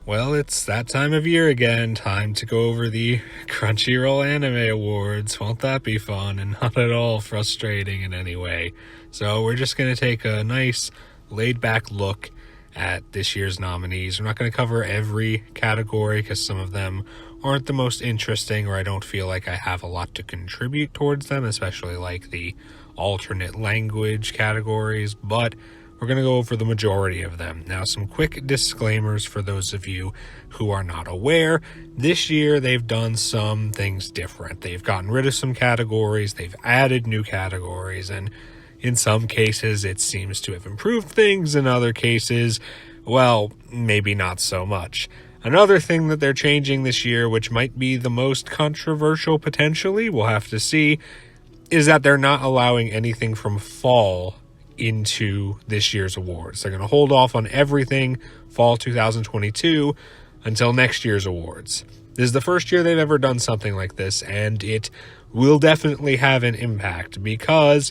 Well, it's that time of year again. Time to go over the Crunchyroll Anime Awards. Won't that be fun and not at all frustrating in any way? So, we're just going to take a nice laid back look at this year's nominees. We're not going to cover every category because some of them aren't the most interesting, or I don't feel like I have a lot to contribute towards them, especially like the alternate language categories, but we're going to go over the majority of them. Now, some quick disclaimers for those of you who are not aware. This year, they've done some things different. They've gotten rid of some categories, they've added new categories, and in some cases, it seems to have improved things. In other cases, well, maybe not so much. Another thing that they're changing this year, which might be the most controversial potentially, we'll have to see, is that they're not allowing anything from fall into this year's awards. They're going to hold off on everything fall 2022 until next year's awards. This is the first year they've ever done something like this, and it will definitely have an impact because,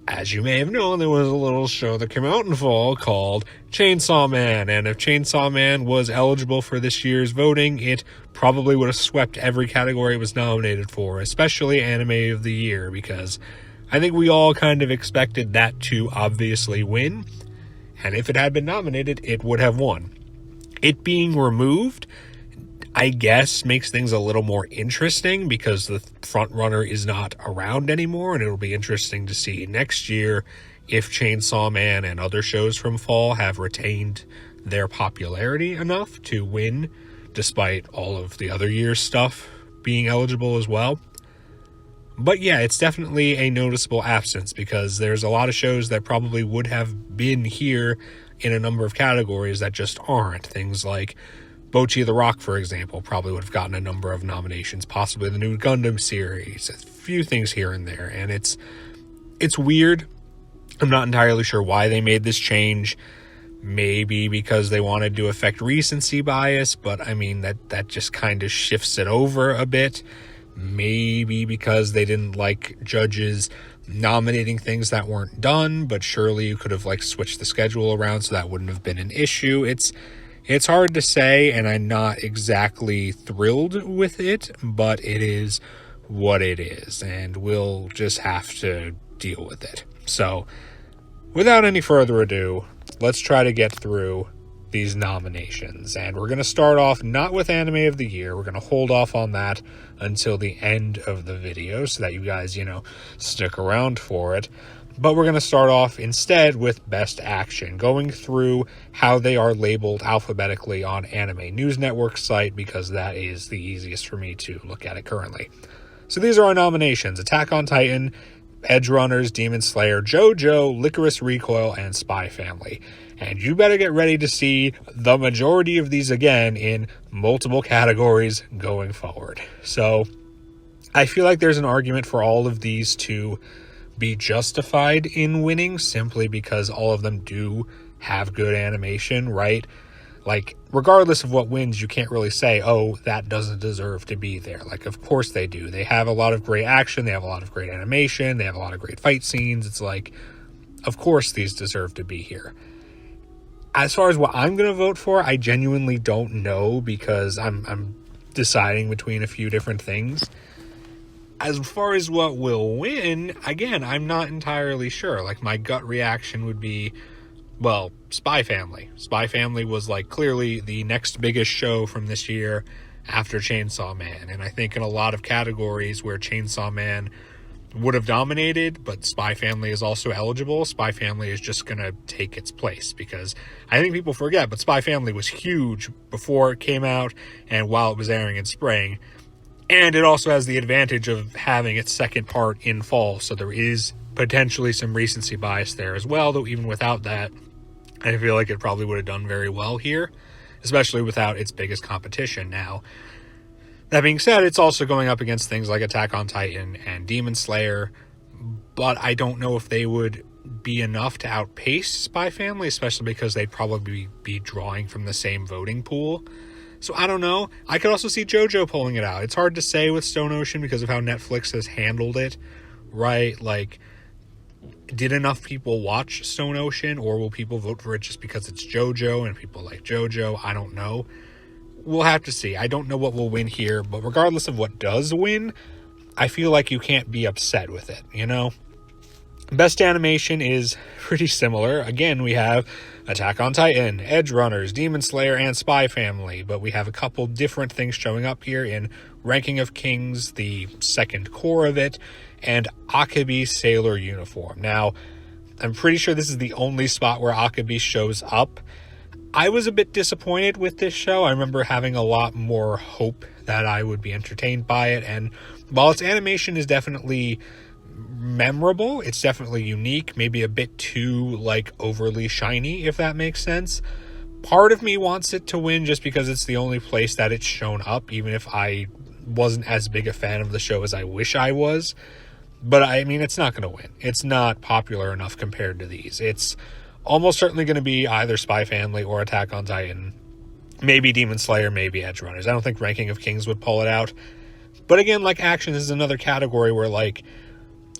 as you may have known, there was a little show that came out in fall called Chainsaw Man, and if Chainsaw Man was eligible for this year's voting, it probably would have swept every category it was nominated for, especially Anime of the Year, because I think we all kind of expected that to obviously win, and if it had been nominated, it would have won. It being removed, I guess, makes things a little more interesting because the front runner is not around anymore, and it'll be interesting to see next year if Chainsaw Man and other shows from fall have retained their popularity enough to win, despite all of the other year's stuff being eligible as well. But yeah, it's definitely a noticeable absence because there's a lot of shows that probably would have been here in a number of categories that just aren't. Things like Bocchi the Rock, for example, probably would have gotten a number of nominations, possibly the new Gundam series, a few things here and there, and it's weird. I'm not entirely sure why they made this change. Maybe because they wanted to affect recency bias, but I mean, that just kind of shifts it over a bit. Maybe because they didn't like judges nominating things that weren't done, but surely you could have like switched the schedule around so that wouldn't have been an issue. It's hard to say, and I'm not exactly thrilled with it, but it is what it is, and we'll just have to deal with it. So, without any further ado, let's try to get through these nominations, and we're going to start off not with Anime of the Year. We're going to hold off on that until the end of the video so that you guys, stick around for it. But we're going to start off instead with Best Action, going through how they are labeled alphabetically on Anime News Network's site, because that is the easiest for me to look at it currently. So these are our nominations: Attack on Titan, Edgerunners, Demon Slayer, JoJo, Licorice Recoil, and Spy Family. And you better get ready to see the majority of these again in multiple categories going forward. So I feel like there's an argument for all of these to be justified in winning simply because all of them do have good animation, right? Like, regardless of what wins, you can't really say, oh, that doesn't deserve to be there. Like, of course they do. They have a lot of great action, they have a lot of great animation, they have a lot of great fight scenes. It's like, of course these deserve to be here. As far as what I'm going to vote for, I genuinely don't know because I'm deciding between a few different things. As far as what will win, again, I'm not entirely sure. Like, my gut reaction would be, well, Spy Family. Spy Family was, like, clearly the next biggest show from this year after Chainsaw Man. And I think in a lot of categories where Chainsaw Man would have dominated, but Spy Family is also eligible, Spy Family is just going to take its place, because I think people forget, but Spy Family was huge before it came out and while it was airing in spring. And it also has the advantage of having its second part in fall, so there is potentially some recency bias there as well, though even without that, I feel like it probably would have done very well here, especially without its biggest competition. Now, that being said, it's also going up against things like Attack on Titan and Demon Slayer, but I don't know if they would be enough to outpace Spy Family, especially because they'd probably be drawing from the same voting pool. So I don't know. I could also see JoJo pulling it out. It's hard to say with Stone Ocean because of how Netflix has handled it, right? Like, did enough people watch Stone Ocean, or will people vote for it just because it's JoJo and people like JoJo? I don't know. we'll have to see. I don't know what will win here, but regardless of what does win, I feel like you can't be upset with it, you know? Best animation is pretty similar. Again, we have Attack on Titan, Edgerunners, Demon Slayer, and Spy Family, but we have a couple different things showing up here in Ranking of Kings, the second core of it, and Akabe's Sailor Uniform. Now, I'm pretty sure this is the only spot where Akabe shows up. I was a bit disappointed with this show. I remember having a lot more hope that I would be entertained by it, and while its animation is definitely memorable, it's definitely unique, maybe a bit too, like, overly shiny, if that makes sense. Part of me wants it to win just because it's the only place that it's shown up, even if I wasn't as big a fan of the show as I wish I was. But, I mean, it's not going to win. It's not popular enough compared to these. It's almost certainly going to be either Spy Family or Attack on Titan. Maybe Demon Slayer, maybe Edgerunners. I don't think Ranking of Kings would pull it out. But again, like action, this is another category where, like,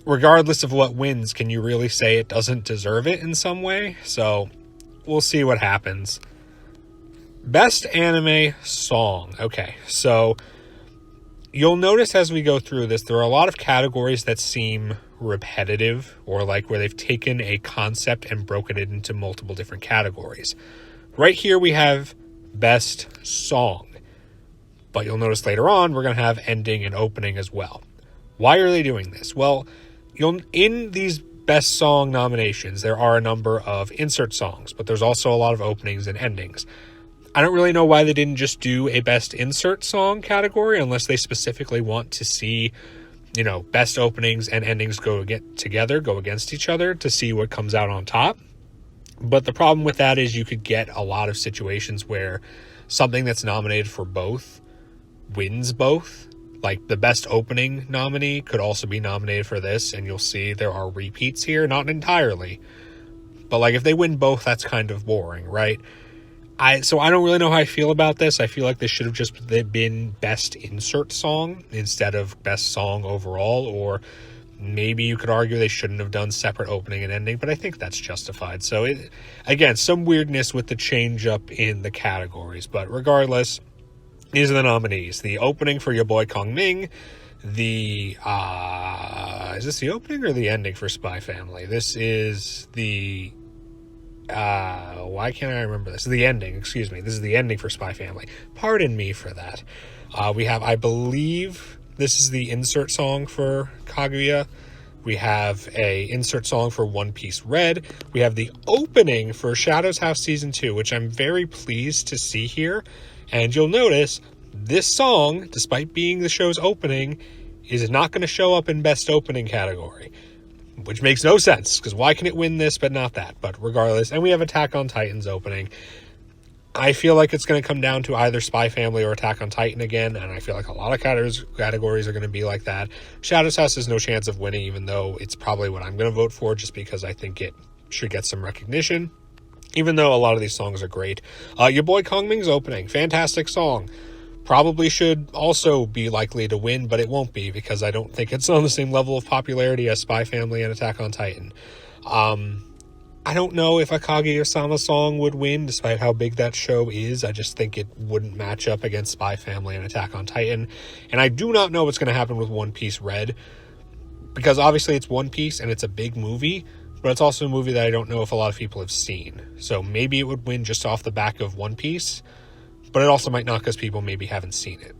regardless of what wins, can you really say it doesn't deserve it in some way? So, we'll see what happens. Best Anime Song. Okay, so you'll notice as we go through this, there are a lot of categories that seem repetitive, or like where they've taken a concept and broken it into multiple different categories. Right here we have Best Song. But you'll notice later on, we're going to have ending and opening as well. Why are they doing this? Well, in these Best Song nominations, there are a number of insert songs, but there's also a lot of openings and endings. I don't really know why they didn't just do a Best Insert Song category, unless they specifically want to see, you know, best openings and endings go against each other to see what comes out on top. But the problem with that is you could get a lot of situations where something that's nominated for both wins both. Like, the best opening nominee could also be nominated for this, and you'll see there are repeats here, not entirely. But, like, if they win both, that's kind of boring, right? So I don't really know how I feel about this. I feel like this should have just been Best Insert Song instead of Best Song overall, or maybe you could argue they shouldn't have done separate opening and ending, but I think that's justified. So, again, some weirdness with the change up in the categories, but regardless, these are the nominees. The opening for Your Boy Kong Ming. Is this the opening or the ending for Spy Family? This is the... why can't I remember this? The ending, excuse me. This is the ending for Spy Family. Pardon me for that. We have, I believe, this is the insert song for Kaguya. We have a insert song for One Piece Red. We have the opening for Shadow's House Season 2, which I'm very pleased to see here. And you'll notice this song, despite being the show's opening, is not going to show up in Best Opening category. Which makes no sense, because why can it win this but not that? But regardless, and we have Attack on Titan's opening. I feel like it's going to come down to either Spy Family or Attack on Titan again, and I feel like a lot of categories are going to be like that. Shadow's House has no chance of winning, even though it's probably what I'm going to vote for, just because I think it should get some recognition. Even though a lot of these songs are great. Your Boy Kong Ming's opening, fantastic song. Probably should also be likely to win, but it won't be, because I don't think it's on the same level of popularity as Spy Family and Attack on Titan. I don't know if a Kaguya-sama song would win, despite how big that show is. I just think it wouldn't match up against Spy Family and Attack on Titan. And I do not know what's going to happen with One Piece Red, because obviously it's One Piece and it's a big movie, but it's also a movie that I don't know if a lot of people have seen. So maybe it would win just off the back of One Piece, but it also might not because people maybe haven't seen it.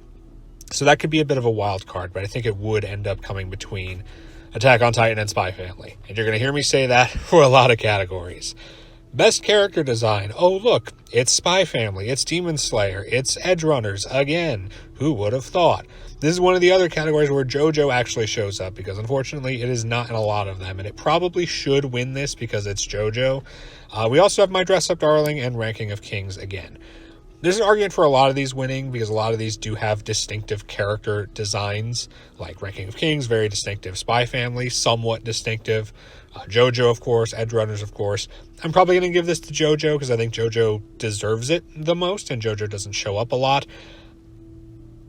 So that could be a bit of a wild card, but I think it would end up coming between Attack on Titan and Spy Family. And you're going to hear me say that for a lot of categories. Best Character Design. Oh, look, it's Spy Family, it's Demon Slayer, it's Edgerunners again. Who would have thought? This is one of the other categories where JoJo actually shows up, because unfortunately it is not in a lot of them, and it probably should win this because it's JoJo. We also have My Dress Up Darling and Ranking of Kings again. There's an argument for a lot of these winning, because a lot of these do have distinctive character designs, like Ranking of Kings, very distinctive. Spy Family, somewhat distinctive. JoJo, of course. Edgerunners, of course. I'm probably going to give this to JoJo, because I think JoJo deserves it the most, and JoJo doesn't show up a lot.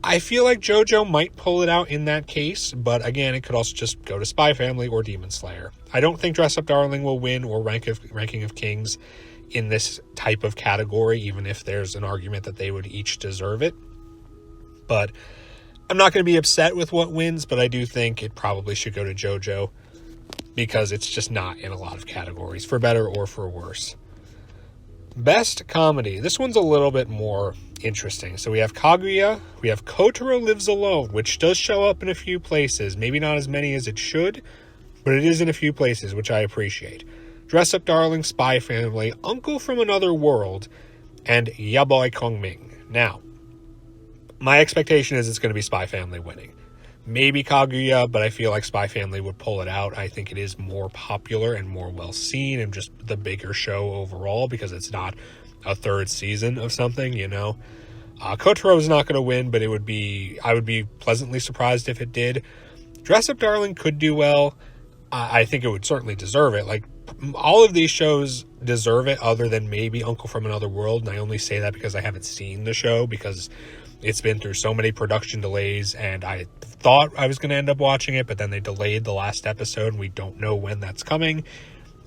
I feel like JoJo might pull it out in that case, but again, it could also just go to Spy Family or Demon Slayer. I don't think Dress Up Darling will win, or Ranking of Kings, in this type of category, even if there's an argument that they would each deserve it. But I'm not going to be upset with what wins, but I do think it probably should go to JoJo because it's just not in a lot of categories, for better or for worse. Best comedy. This one's a little bit more interesting. So we have Kaguya, we have Kotaro Lives Alone, which does show up in a few places. Maybe not as many as it should, but it is in a few places, which I appreciate. Dress Up Darling, Spy Family, Uncle from Another World, and Yaboy Kongming. Now, my expectation is it's going to be Spy Family winning. Maybe Kaguya, but I feel like Spy Family would pull it out. I think it is more popular and more well seen and just the bigger show overall because it's not a third season of something, you know. Kotaro is not going to win, but I would be pleasantly surprised if it did. Dress Up Darling could do well. I think it would certainly deserve it. Like, all of these shows deserve it other than maybe Uncle from Another World, and I only say that because I haven't seen the show because it's been through so many production delays, and I thought I was going to end up watching it, but then they delayed the last episode, and we don't know when that's coming,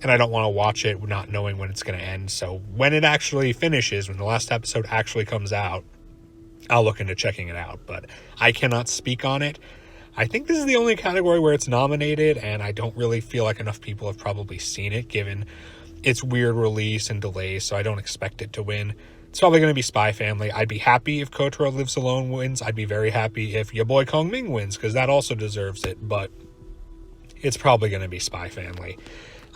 and I don't want to watch it not knowing when it's going to end. So when it actually finishes, when the last episode actually comes out, I'll look into checking it out, but I cannot speak on it. I think this is the only category where it's nominated, and I don't really feel like enough people have probably seen it, given its weird release and delays, so I don't expect it to win. It's probably going to be Spy Family. I'd be happy if Kotaro Lives Alone wins. I'd be very happy if Yaboy Kongming wins, because that also deserves it, but it's probably going to be Spy Family.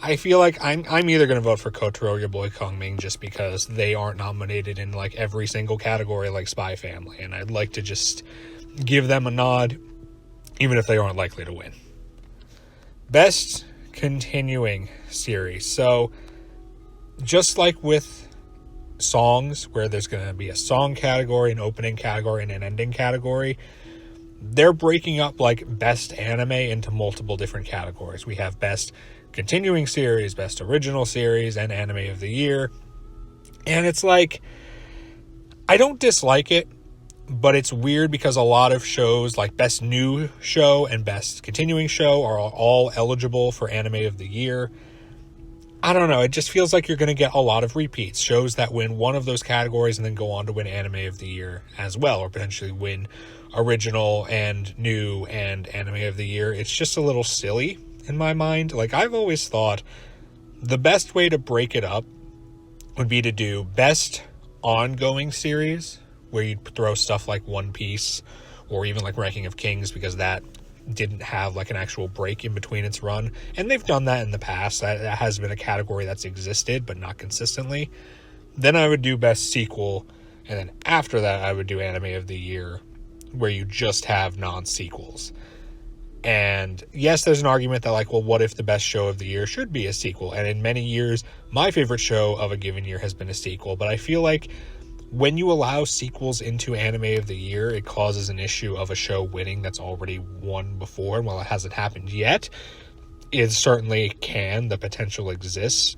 I feel like I'm either going to vote for Kotaro or Yaboy Kongming just because they aren't nominated in like every single category like Spy Family, and I'd like to just give them a nod, even if they aren't likely to win. Best continuing series. So, just like with songs, where there's going to be a song category, an opening category, and an ending category, they're breaking up like best anime into multiple different categories. We have best continuing series, best original series, and anime of the year. And it's like, I don't dislike it, but it's weird because a lot of shows like best new show and best continuing show are all eligible for anime of the year. I don't know, it just feels like you're going to get a lot of repeats. Shows that win one of those categories and then go on to win anime of the year as well, or potentially win original and new and anime of the year. It's just a little silly in my mind. Like, I've always thought the best way to break it up would be to do best ongoing series, where you'd throw stuff like One Piece or even like Ranking of Kings, because that didn't have like an actual break in between its run, and they've done that in the past. That has been a category that's existed but not consistently. Then I would do best sequel, and then after that I would do anime of the year, where you just have non-sequels. And yes, there's an argument that like, well, what if the best show of the year should be a sequel? And in many years, my favorite show of a given year has been a sequel, but I feel like when you allow sequels into anime of the year, it causes an issue of a show winning that's already won before. And while it hasn't happened yet, it certainly can. The potential exists.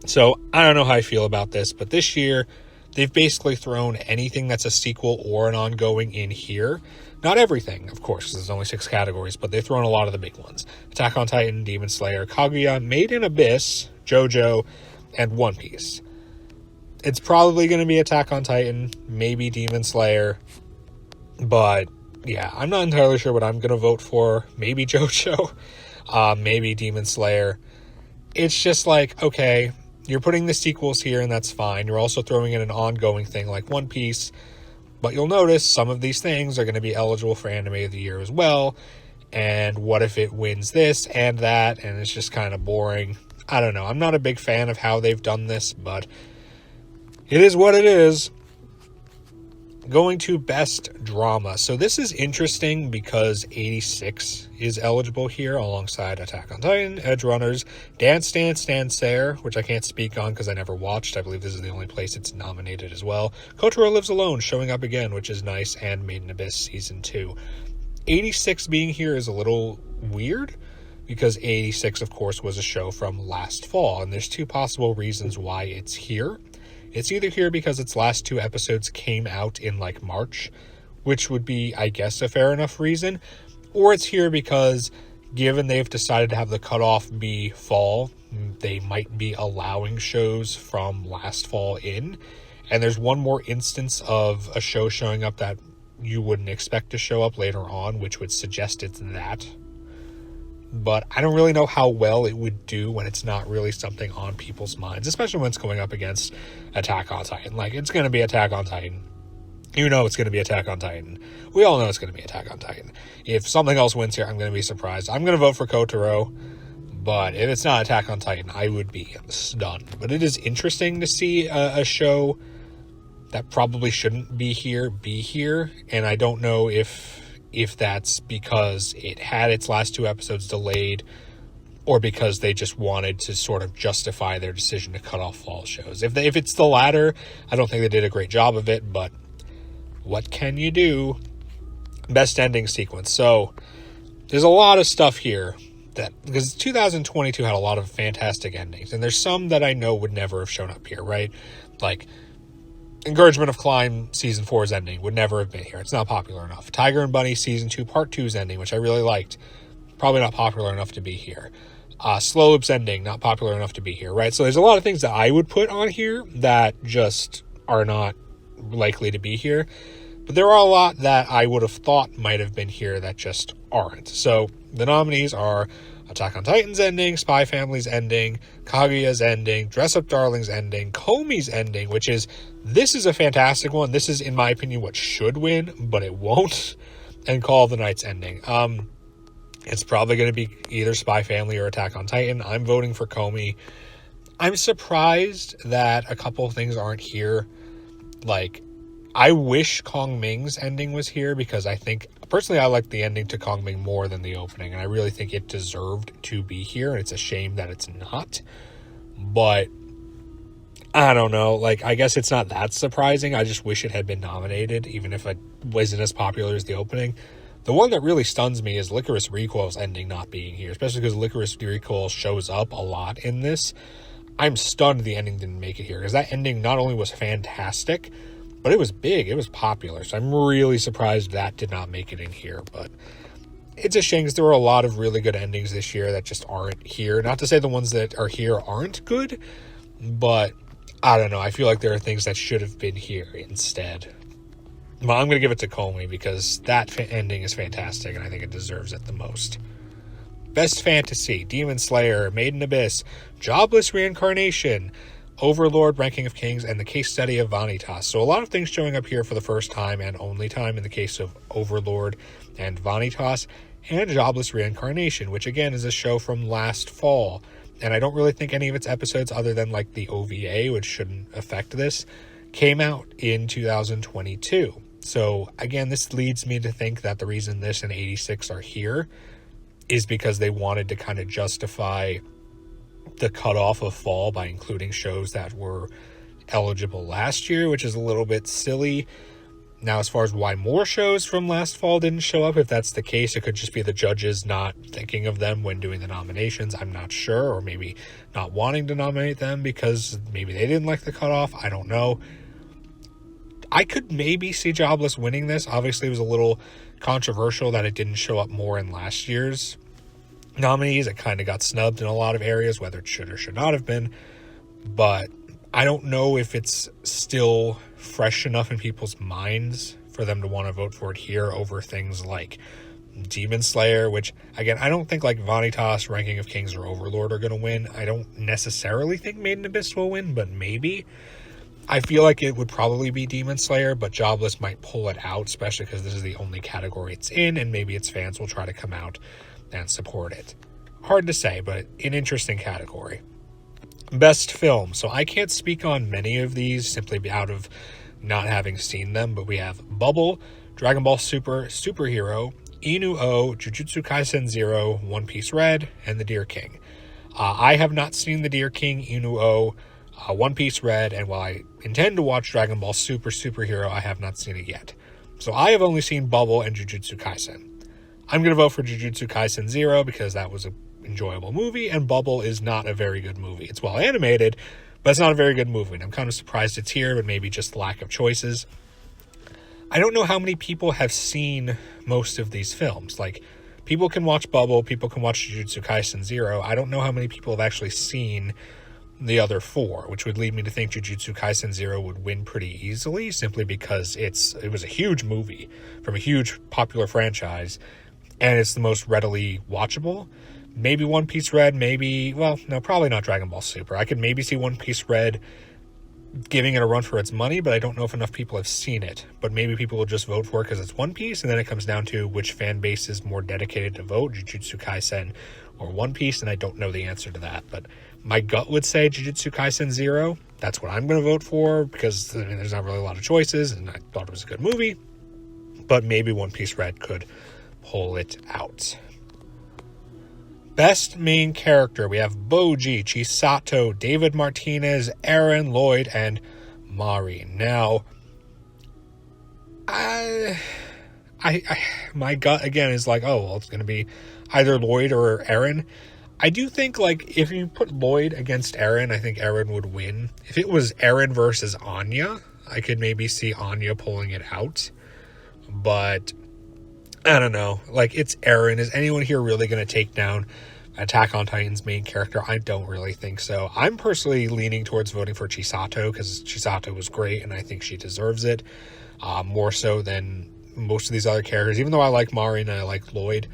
So I don't know how I feel about this, but this year they've basically thrown anything that's a sequel or an ongoing in here. Not everything, of course, because there's only 6 categories, but they've thrown a lot of the big ones. Attack on Titan, Demon Slayer, Kaguya, Made in Abyss, JoJo, and One Piece. It's probably going to be Attack on Titan, maybe Demon Slayer, but yeah, I'm not entirely sure what I'm going to vote for. Maybe JoJo, maybe Demon Slayer. It's just like, okay, you're putting the sequels here and that's fine. You're also throwing in an ongoing thing like One Piece, but you'll notice some of these things are going to be eligible for anime of the year as well. And what if it wins this and that, and it's just kind of boring? I don't know. I'm not a big fan of how they've done this, but it is what it is. Going to best drama. So this is interesting because 86 is eligible here alongside Attack on Titan, Edgerunners, Dance Dance Dancer, which I can't speak on because I never watched. I believe this is the only place it's nominated as well. Kotaro Lives Alone showing up again, which is nice, and Made in Abyss Season 2. 86 being here is a little weird because 86, of course, was a show from last fall, and there's 2 possible reasons why it's here. It's either here because its last 2 episodes came out in like March, which would be, I guess, a fair enough reason, or it's here because given they've decided to have the cutoff be fall, they might be allowing shows from last fall in. And there's one more instance of a show showing up that you wouldn't expect to show up later on, which would suggest it's that. But I don't really know how well it would do when it's not really something on people's minds, especially when it's going up against Attack on Titan. Like, it's going to be Attack on Titan. You know it's going to be Attack on Titan. We all know it's going to be Attack on Titan. If something else wins here, I'm going to be surprised. I'm going to vote for Kotaro, but if it's not Attack on Titan, I would be stunned. But it is interesting to see a show that probably shouldn't be here, and I don't know if that's because it had its last 2 episodes delayed or because they just wanted to sort of justify their decision to cut off fall shows. If it's the latter, I don't think they did a great job of it, but what can you do? Best ending sequence. So there's a lot of stuff here because 2022 had a lot of fantastic endings, and there's some that I know would never have shown up here, right? Like Encouragement of Climb Season 4's ending would never have been here. It's not popular enough. Tiger and Bunny Season 2 Part 2's ending, which I really liked, probably not popular enough to be here. Slow Loop's ending, not popular enough to be here, right? So there's a lot of things that I would put on here that just are not likely to be here. But there are a lot that I would have thought might have been here that just aren't. So the nominees are Attack on Titan's ending, Spy Family's ending, Kaguya's ending, Dress Up Darling's ending, Komi's ending, this is a fantastic one. This is, in my opinion, what should win, but it won't. And Call of the Night's ending. It's probably going to be either Spy Family or Attack on Titan. I'm voting for Komi. I'm surprised that a couple of things aren't here. Like, I wish Kong Ming's ending was here because I like the ending to Kong Ming more than the opening, and I really think it deserved to be here, and it's a shame that it's not. But I don't know, like, I guess it's not that surprising. I just wish it had been nominated, even if it wasn't as popular as the opening. The one that really stuns me is Licorice Recoil's ending not being here, especially because Licorice Recoil shows up a lot in this. I'm stunned the ending didn't make it here, because that ending not only was fantastic, but it was big, it was popular, so I'm really surprised that did not make it in here. But it's a shame because there were a lot of really good endings this year that just aren't here. Not to say the ones that are here aren't good, but I don't know, I feel like there are things that should have been here instead. But I'm going to give it to Komi because that ending is fantastic and I think it deserves it the most. Best Fantasy, Demon Slayer, Maiden Abyss, Jobless Reincarnation, Overlord, Ranking of Kings, and the Case Study of Vanitas. So a lot of things showing up here for the first time and only time in the case of Overlord and Vanitas, and Jobless Reincarnation, which again is a show from last fall. And I don't really think any of its episodes, other than like the OVA, which shouldn't affect this, came out in 2022. So again, this leads me to think that the reason this and 86 are here is because they wanted to kind of justify the cutoff of fall by including shows that were eligible last year, which is a little bit silly. Now, as far as why more shows from last fall didn't show up, if that's the case, it could just be the judges not thinking of them when doing the nominations. I'm not sure, or maybe not wanting to nominate them because maybe they didn't like the cutoff. I don't know. I could maybe see Jobless winning this. Obviously, it was a little controversial that it didn't show up more in last year's nominees. It kind of got snubbed in a lot of areas, whether it should or should not have been. But I don't know if it's still fresh enough in people's minds for them to want to vote for it here over things like Demon Slayer, which, again, I don't think like Vanitas, Ranking of Kings, or Overlord are going to win. I don't necessarily think Maiden Abyss will win, but maybe. I feel like it would probably be Demon Slayer, but Jobless might pull it out, especially because this is the only category it's in, and maybe its fans will try to come out and support it. Hard to say, but an interesting category. Best Film. So I can't speak on many of these simply out of not having seen them, but we have Bubble, Dragon Ball Super, Superhero, Inu-Oh, Jujutsu Kaisen 0, One Piece Red, and The Deer King. I have not seen The Deer King, Inu-Oh, One Piece Red, and while I intend to watch Dragon Ball Super, Superhero, I have not seen it yet. So I have only seen Bubble and Jujutsu Kaisen. I'm going to vote for Jujutsu Kaisen 0 because that was an enjoyable movie, and Bubble is not a very good movie. It's well animated, but it's not a very good movie, and I'm kind of surprised it's here, but maybe just lack of choices. I don't know how many people have seen most of these films. Like, people can watch Bubble, people can watch Jujutsu Kaisen 0. I don't know how many people have actually seen the other 4, which would lead me to think Jujutsu Kaisen 0 would win pretty easily, simply because it was a huge movie from a huge popular franchise, and it's the most readily watchable. Maybe One Piece Red, probably not Dragon Ball Super. I could maybe see One Piece Red giving it a run for its money, but I don't know if enough people have seen it. But maybe people will just vote for it because it's One Piece, and then it comes down to which fan base is more dedicated to vote, Jujutsu Kaisen or One Piece, and I don't know the answer to that. But my gut would say Jujutsu Kaisen 0. That's what I'm going to vote for, because there's not really a lot of choices, and I thought it was a good movie. But maybe One Piece Red could pull it out. Best main character, we have Boji, Chisato, David Martinez, Eren, Lloyd, and Mari. Now, my gut again is like, oh, well, it's going to be either Lloyd or Eren. I do think, like, if you put Lloyd against Eren, I think Eren would win. If it was Eren versus Anya, I could maybe see Anya pulling it out. But I don't know. Like, it's Eren. Is anyone here really going to take down Attack on Titan's main character? I don't really think so. I'm personally leaning towards voting for Chisato, because Chisato was great, and I think she deserves it. More so than most of these other characters. Even though I like Mari and I like Lloyd,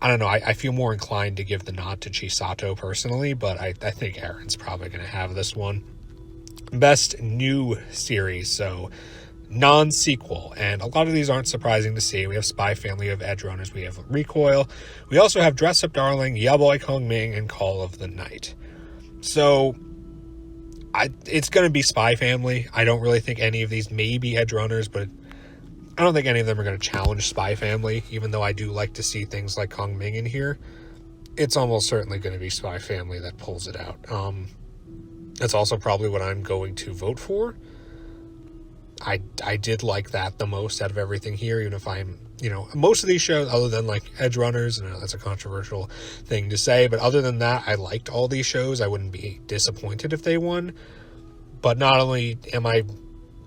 I don't know. I feel more inclined to give the nod to Chisato personally, but I think Eren's probably going to have this one. Best new series, so non-sequel, and a lot of these aren't surprising to see. We have Spy Family, of Edgerunners, we have Recoil, we also have Dress Up Darling, Ya Boy Kong Ming, and Call of the Night. So it's going to be Spy Family. I don't really think any of these, maybe Edgerunners, but I don't think any of them are going to challenge Spy Family, even though I do like to see things like Kong Ming in here. It's almost certainly going to be Spy Family that pulls it out. That's also probably what I'm going to vote for. I did like that the most out of everything here, even if I'm, most of these shows, other than like Edgerunners, and that's a controversial thing to say, but other than that, I liked all these shows. I wouldn't be disappointed if they won. But not only am I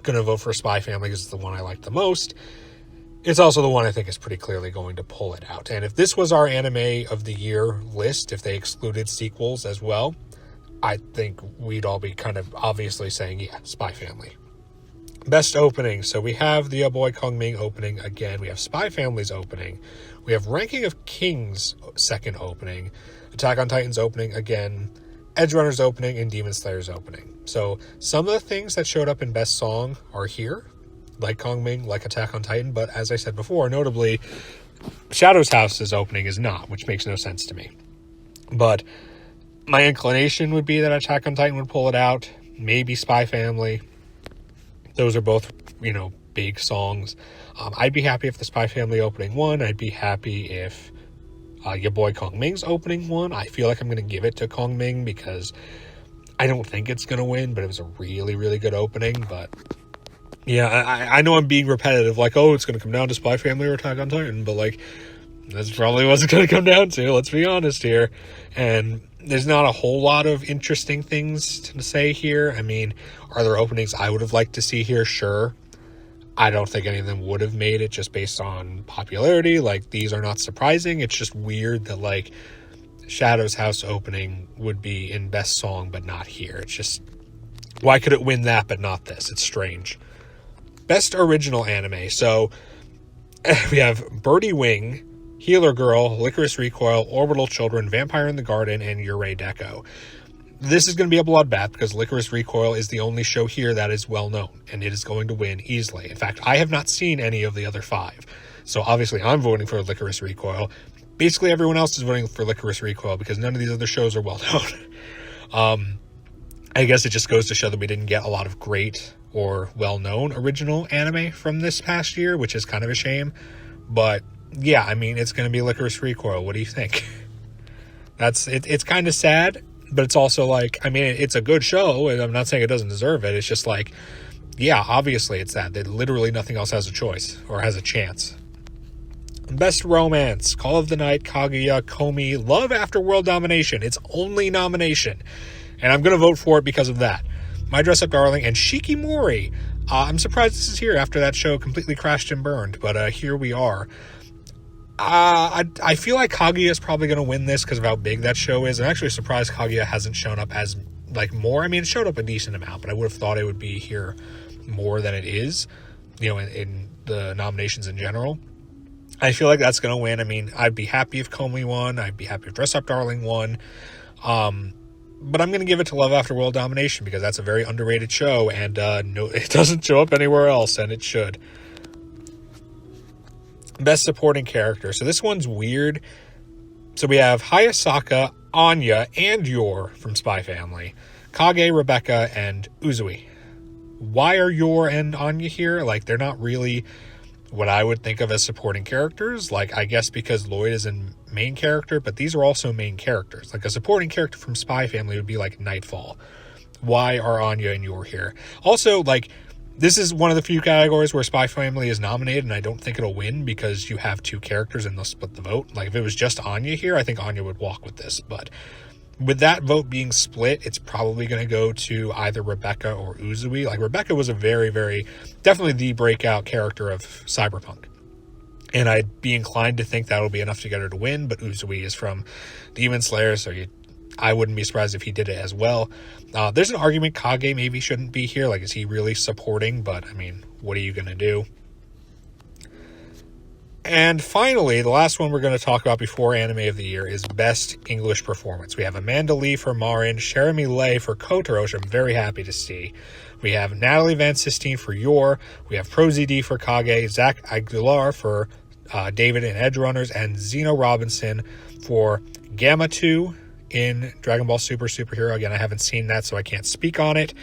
going to vote for Spy Family because it's the one I like the most, it's also the one I think is pretty clearly going to pull it out. And if this was our anime of the year list, if they excluded sequels as well, I think we'd all be kind of obviously saying, yeah, Spy Family. Best opening. So we have the Ya Boy Kong Ming opening again. We have Spy Family's opening. We have Ranking of Kings second opening. Attack on Titan's opening again. Edgerunners opening, and Demon Slayer's opening. So some of the things that showed up in Best Song are here, like Kong Ming, like Attack on Titan, but as I said before, notably, Shadow's House's opening is not, which makes no sense to me. But my inclination would be that Attack on Titan would pull it out, maybe Spy Family. Those are both, big songs. I'd be happy if the Spy Family opening won. I'd be happy if Ya Boy Kong Ming's opening won. I feel like I'm going to give it to Kong Ming because I don't think it's going to win, but it was a really, really good opening. But yeah, I know I'm being repetitive, like, oh, it's going to come down to Spy Family or Attack on Titan, but like, that's probably what it's going to come down to. Let's be honest here. And there's not a whole lot of interesting things to say here. I mean, are there openings I would have liked to see here? Sure. I don't think any of them would have made it just based on popularity. Like, these are not surprising. It's just weird that, like, Shadow's House opening would be in Best Song, but not here. It's just, why could it win that, but not this? It's strange. Best Original Anime. So, we have Birdie Wing, Healer Girl, Licorice Recoil, Orbital Children, Vampire in the Garden, and Yurei Deco. This is going to be a bloodbath because Licorice Recoil is the only show here that is well known, and it is going to win easily. In fact, I have not seen any of the other 5. So obviously I'm voting for Licorice Recoil. Basically everyone else is voting for Licorice Recoil because none of these other shows are well known. I guess it just goes to show that we didn't get a lot of great or well-known original anime from this past year, which is kind of a shame. But yeah, I mean, it's going to be Licorice Recoil. What do you think? It's kind of sad, but it's also like, I mean, it's a good show, and I'm not saying it doesn't deserve it. It's just like, yeah, obviously it's that. Literally nothing else has a choice or has a chance. Best Romance, Call of the Night, Kaguya, Komi, Love After World Domination. Its only nomination, and I'm going to vote for it because of that. My Dress Up Darling, and Shikimori. I'm surprised this is here after that show completely crashed and burned, but here we are. I feel like Kaguya is probably going to win this because of how big that show is. I'm actually surprised Kaguya hasn't shown up as, like, more. I mean, it showed up a decent amount, but I would have thought it would be here more than it is, you know, in the nominations in general. I feel like that's going to win. I mean, I'd be happy if Comey won. I'd be happy if Dress Up Darling won. But I'm going to give it to Love After World Domination because that's a very underrated show, and no, it doesn't show up anywhere else, and it should. Best Supporting Character. So this one's weird. So we have Hayasaka, Anya, and Yor from Spy Family. Kage, Rebecca, and Uzui. Why are Yor and Anya here? Like, they're not really what I would think of as supporting characters. Like, I guess because Lloyd is a main character, but these are also main characters. Like, a supporting character from Spy Family would be like Nightfall. Why are Anya and Yor here? Also, like, this is one of the few categories where Spy Family is nominated, and I don't think it'll win because you have two characters and they'll split the vote. Like, if it was just Anya here, I think Anya would walk with this. But with that vote being split, it's probably going to go to either Rebecca or Uzui. Like, Rebecca was a very, very, definitely the breakout character of Cyberpunk. And I'd be inclined to think that'll be enough to get her to win, but Uzui is from Demon Slayer, so I wouldn't be surprised if he did it as well. There's an argument Kage maybe shouldn't be here. Like, is he really supporting? But, I mean, what are you going to do? And finally, the last one we're going to talk about before Anime of the Year is Best English Performance. We have Amanda Lee for Marin, Jeremy Lay for Kotaro, which I'm very happy to see. We have Natalie Van Sistine for Yor. We have ProZD for Kage, Zach Aguilar for David and Edgerunners, and Zeno Robinson for Gamma 2 in Dragon Ball Super Superhero. Again, I haven't seen that, so I can't speak on it.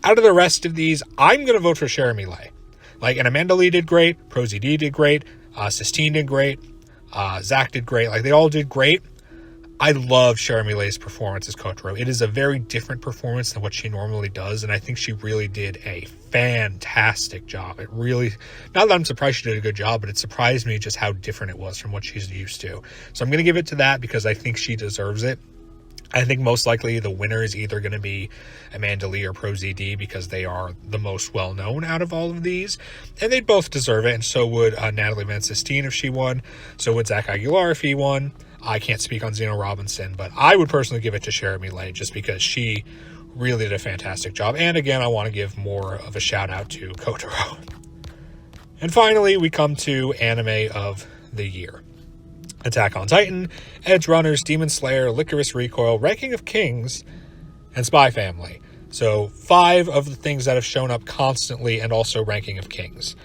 Out of the rest of these, I'm going to vote for Jeremy Lay. Like, and Amanda Lee did great, ProZD did great, Sistine did great, Zach did great. Like, they all did great. I love Jeremy Lay's performance as Kotaro. It is a very different performance than what she normally does, and I think she really did a fantastic job. It really, not that I'm surprised she did a good job, but it surprised me just how different it was from what she's used to. So I'm going to give it to that because I think she deserves it. I think most likely the winner is either going to be Amanda Lee or ProZD because they are the most well-known out of all of these. And they'd both deserve it, and so would Natalie Van Sistine if she won. So would Zach Aguilar if he won. I can't speak on Zeno Robinson, but I would personally give it to Jeremy Lay just because she really did a fantastic job. And again, I want to give more of a shout-out to Kotaro. And finally, we come to Anime of the Year. Attack on Titan, Edgerunners, Demon Slayer, Licorice Recoil, Ranking of Kings, and Spy Family. So 5 of the things that have shown up constantly, and also Ranking of Kings.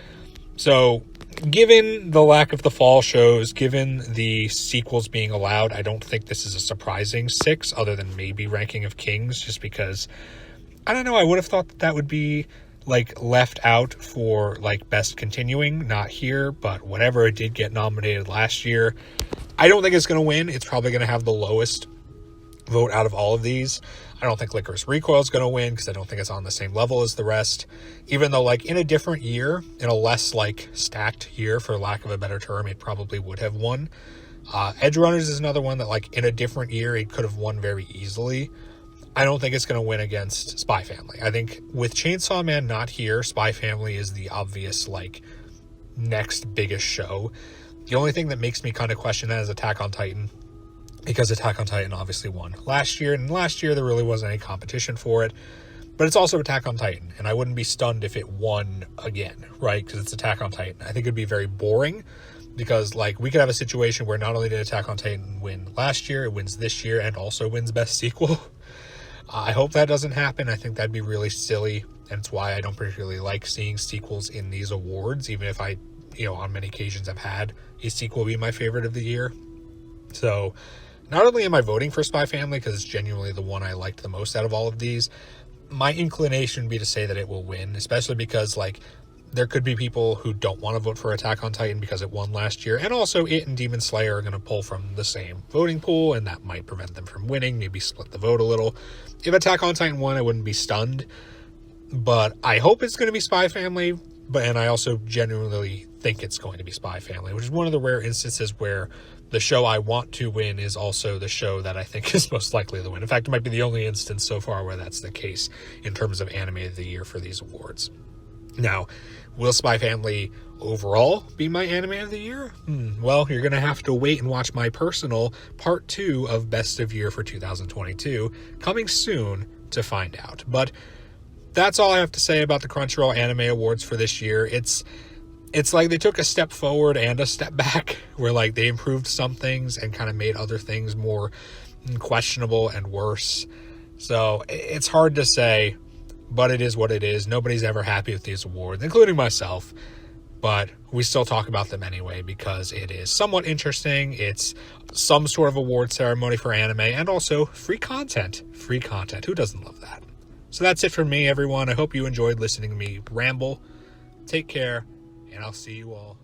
So given the lack of the fall shows, given the sequels being allowed, I don't think this is a surprising 6, other than maybe Ranking of Kings, just because, I don't know, I would have thought that would be like left out for like best continuing, not here, but whatever, it did get nominated last year. I don't think it's going to win. It's probably going to have the lowest vote out of all of these. I don't think Licorice Recoil is going to win because I don't think it's on the same level as the rest, even though like in a different year, in a less like stacked year, for lack of a better term, it probably would have won. Edgerunners is another one that like in a different year, it could have won very easily. I don't think it's going to win against Spy Family. I think with Chainsaw Man not here, Spy Family is the obvious, like, next biggest show. The only thing that makes me kind of question that is Attack on Titan, because Attack on Titan obviously won last year, and last year there really wasn't any competition for it. But it's also Attack on Titan, and I wouldn't be stunned if it won again, right? Because it's Attack on Titan. I think it'd be very boring, because, like, we could have a situation where not only did Attack on Titan win last year, it wins this year, and also wins Best Sequel. I hope that doesn't happen. I think that'd be really silly, and it's why I don't particularly like seeing sequels in these awards, even if I, on many occasions have had a sequel be my favorite of the year. So, not only am I voting for Spy Family, because it's genuinely the one I liked the most out of all of these, my inclination would be to say that it will win, especially because, like, there could be people who don't want to vote for Attack on Titan because it won last year, and also it and Demon Slayer are going to pull from the same voting pool, and that might prevent them from winning, maybe split the vote a little. If Attack on Titan won, I wouldn't be stunned, but I hope it's going to be Spy Family, and I also genuinely think it's going to be Spy Family, which is one of the rare instances where the show I want to win is also the show that I think is most likely to win. In fact, it might be the only instance so far where that's the case in terms of Anime of the Year for these awards. Now, will Spy Family overall be my anime of the year? Well, you're going to have to wait and watch my personal part 2 of Best of Year for 2022 coming soon to find out. But that's all I have to say about the Crunchyroll Anime Awards for this year. It's like they took a step forward and a step back, where like they improved some things and kind of made other things more questionable and worse. So it's hard to say, but it is what it is. Nobody's ever happy with these awards, including myself. But we still talk about them anyway because it is somewhat interesting. It's some sort of award ceremony for anime and also free content. Free content. Who doesn't love that? So that's it for me, everyone. I hope you enjoyed listening to me ramble. Take care, and I'll see you all